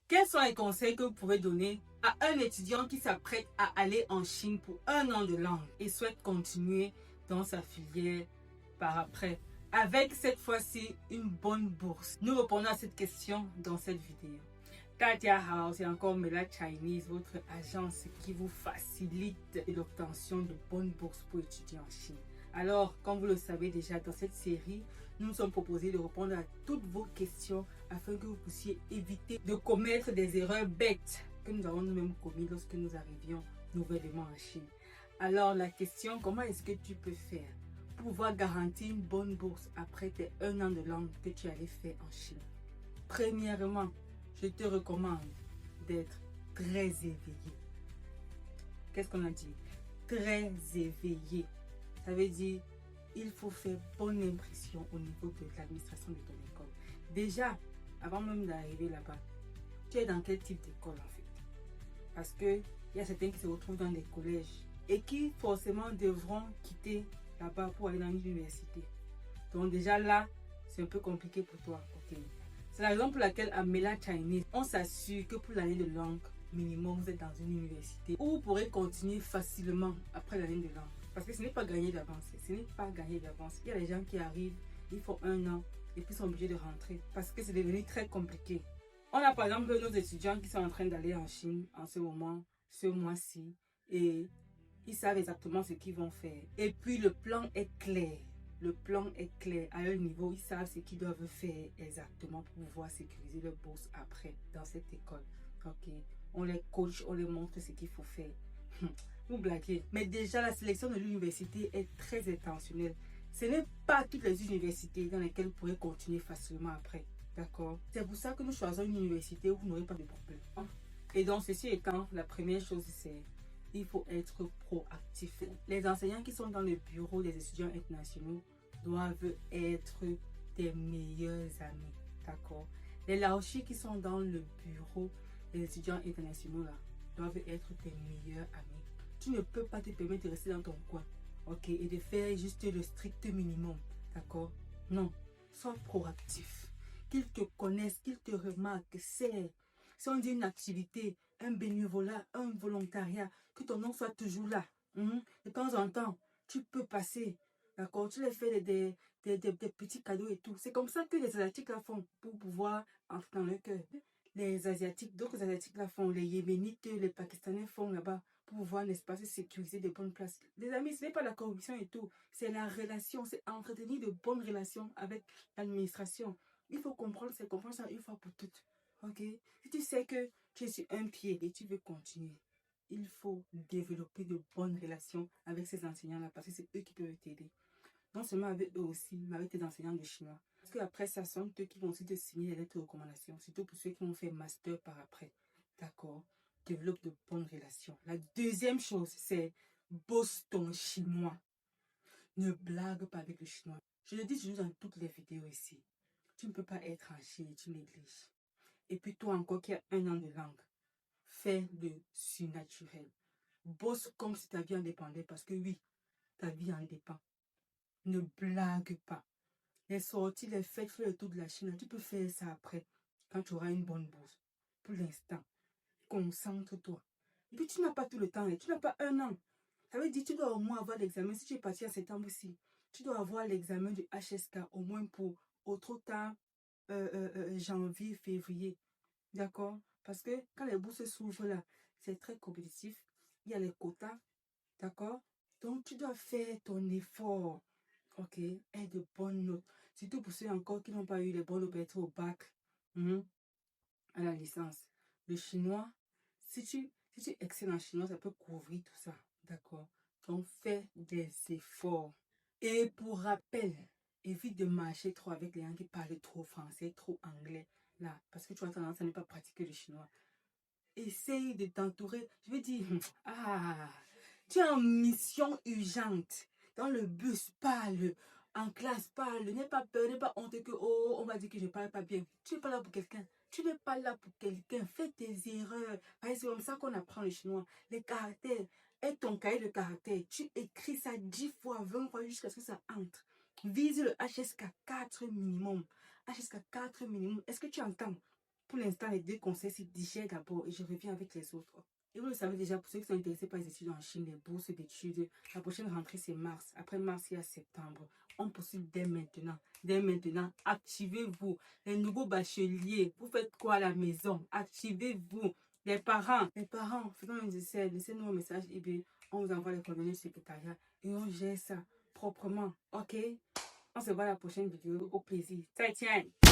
Quels sont les conseils que vous pouvez donner à un étudiant qui s'apprête à aller en Chine pour 1 an de langue et souhaite continuer dans sa filière par après, avec cette fois-ci une bonne bourse? Nous répondons à cette question dans cette vidéo. Katia House et encore Mela Chinese, votre agence qui vous facilite l'obtention de bonnes bourses pour étudier en Chine. Alors, comme vous le savez déjà, dans cette série, nous nous sommes proposés de répondre à toutes vos questions afin que vous puissiez éviter de commettre des erreurs bêtes que nous avons nous-mêmes commises lorsque nous arrivions nouvellement en Chine. Alors, la question, comment est-ce que tu peux faire pour pouvoir garantir une bonne bourse après tes 1 an de langue que tu allais faire en Chine? Premièrement, je te recommande d'être très éveillé. Qu'est-ce qu'on a dit? Très éveillé. Ça veut dire, il faut faire bonne impression au niveau de l'administration de ton école. Déjà, avant même d'arriver là-bas, tu es dans quel type d'école en fait? Parce qu'il y a certains qui se retrouvent dans des collèges et qui forcément devront quitter là-bas pour aller dans l'université. Donc déjà là, c'est un peu compliqué pour toi. Ok. C'est la raison pour laquelle à Mela Chinese, on s'assure que pour l'année de langue minimum, vous êtes dans une université où vous pourrez continuer facilement après l'année de langue. Parce que ce n'est pas gagné d'avance. Ce n'est pas gagné d'avance. Il y a des gens qui arrivent, ils font 1 an et puis sont obligés de rentrer parce que c'est devenu très compliqué. On a par exemple nos étudiants qui sont en train d'aller en Chine en ce moment, ce mois-ci, et ils savent exactement ce qu'ils vont faire. Et puis le plan est clair. Le plan est clair. À un niveau, ils savent ce qu'ils doivent faire exactement pour pouvoir sécuriser leur bourse après dans cette école. Ok. On les coach, on les montre ce qu'il faut faire. Vous blaguez. Mais déjà, la sélection de l'université est très intentionnelle. Ce n'est pas toutes les universités dans lesquelles vous pourrez continuer facilement après. D'accord? C'est pour ça que nous choisissons une université où vous n'aurez pas de problème. Et donc, ceci étant, la première chose, c'est il faut être proactif. Les enseignants qui sont dans le bureau des étudiants internationaux doivent être des meilleurs amis. D'accord? Les laochis qui sont dans le bureau des étudiants internationaux là, doivent être tes meilleurs amis. Tu ne peux pas te permettre de rester dans ton coin, ok, et de faire juste le strict minimum, d'accord? Non, sois proactif. Qu'ils te connaissent, qu'ils te remarquent, c'est si on dit une activité, un bénévolat, un volontariat, que ton nom soit toujours là. De temps en temps, tu peux passer, d'accord? Tu les fais des petits cadeaux et tout. C'est comme ça que les Asiatiques la font pour pouvoir entrer dans leur cœur. Les Asiatiques, d'autres Asiatiques la font, les Yéménites, les Pakistanais font là-bas pour pouvoir, n'est-ce pas, se sécuriser des bonnes places. Les amis, ce n'est pas la corruption et tout, c'est la relation, c'est entretenir de bonnes relations avec l'administration. Il faut comprendre, c'est comprendre ça une fois pour toutes. Ok? Si tu sais que tu es sur un pied et tu veux continuer, il faut développer de bonnes relations avec ces enseignants-là parce que c'est eux qui peuvent t'aider. Non seulement avec eux aussi, mais avec tes enseignants de chinois. Parce qu'après, ça sont eux qui vont aussi te signer les lettres de recommandation, surtout pour ceux qui vont faire master par après. D'accord? Développe de bonnes relations. La deuxième chose, c'est bosse ton chinois. Ne blague pas avec le chinois. Je le dis toujours dans toutes les vidéos ici. Tu ne peux pas être en Chine et tu négliges. Et puis toi encore qui as 1 an de langue, fais le surnaturel. Bosse comme si ta vie en dépendait parce que oui, ta vie en dépend. Ne blague pas. Les sorties, les fêtes, fais le tour de la Chine. Tu peux faire ça après, quand tu auras une bonne bourse. Pour l'instant, concentre-toi. Et puis tu n'as pas tout le temps, et tu n'as pas 1 an. Ça veut dire que tu dois au moins avoir l'examen. Si tu es parti en septembre aussi, tu dois avoir l'examen du HSK au moins pour au trop tard janvier, février. D'accord? Parce que quand les bourses s'ouvrent là, c'est très compétitif. Il y a les quotas. D'accord? Donc, tu dois faire ton effort. Ok? Et de bonnes notes. Surtout pour ceux encore qui n'ont pas eu les bonnes notes pour être au bac, à la licence. Le chinois, si tu excelles en chinois, ça peut couvrir tout ça. D'accord? Donc, fais des efforts. Et pour rappel, évite de marcher trop avec les gens qui parlent trop français, trop anglais. Là, parce que tu as tendance à ne pas pratiquer le chinois. Essaye de t'entourer. Je vais dire, tu es en mission urgente. Dans le bus, parle. En classe, parle. N'aie pas peur, n'aie pas honte que, oh, on va dire que je ne parle pas bien. Tu n'es pas là pour quelqu'un. Tu n'es pas là pour quelqu'un. Fais tes erreurs. C'est comme ça qu'on apprend le chinois. Les caractères. Et ton cahier de caractère. Tu écris ça 10 fois, 20 fois jusqu'à ce que ça entre. Vise le HSK 4 minimum. HSK 4 minimum. Est-ce que tu entends? pour l'instant, les 2 conseils, c'est digère d'abord et je reviens avec les autres. Et vous le savez déjà, pour ceux qui sont intéressés par les études en Chine, les bourses d'études, la prochaine rentrée, c'est mars. Après mars, il y a septembre. On poursuit dès maintenant. Dès maintenant, activez-vous. Les nouveaux bacheliers, vous faites quoi à la maison? Activez-vous. Les parents, faisons un essai, laissez-nous un message email. On vous envoie les coordonnées du secrétariat et on gère ça proprement. Ok? On se voit à la prochaine vidéo. Au plaisir. 再见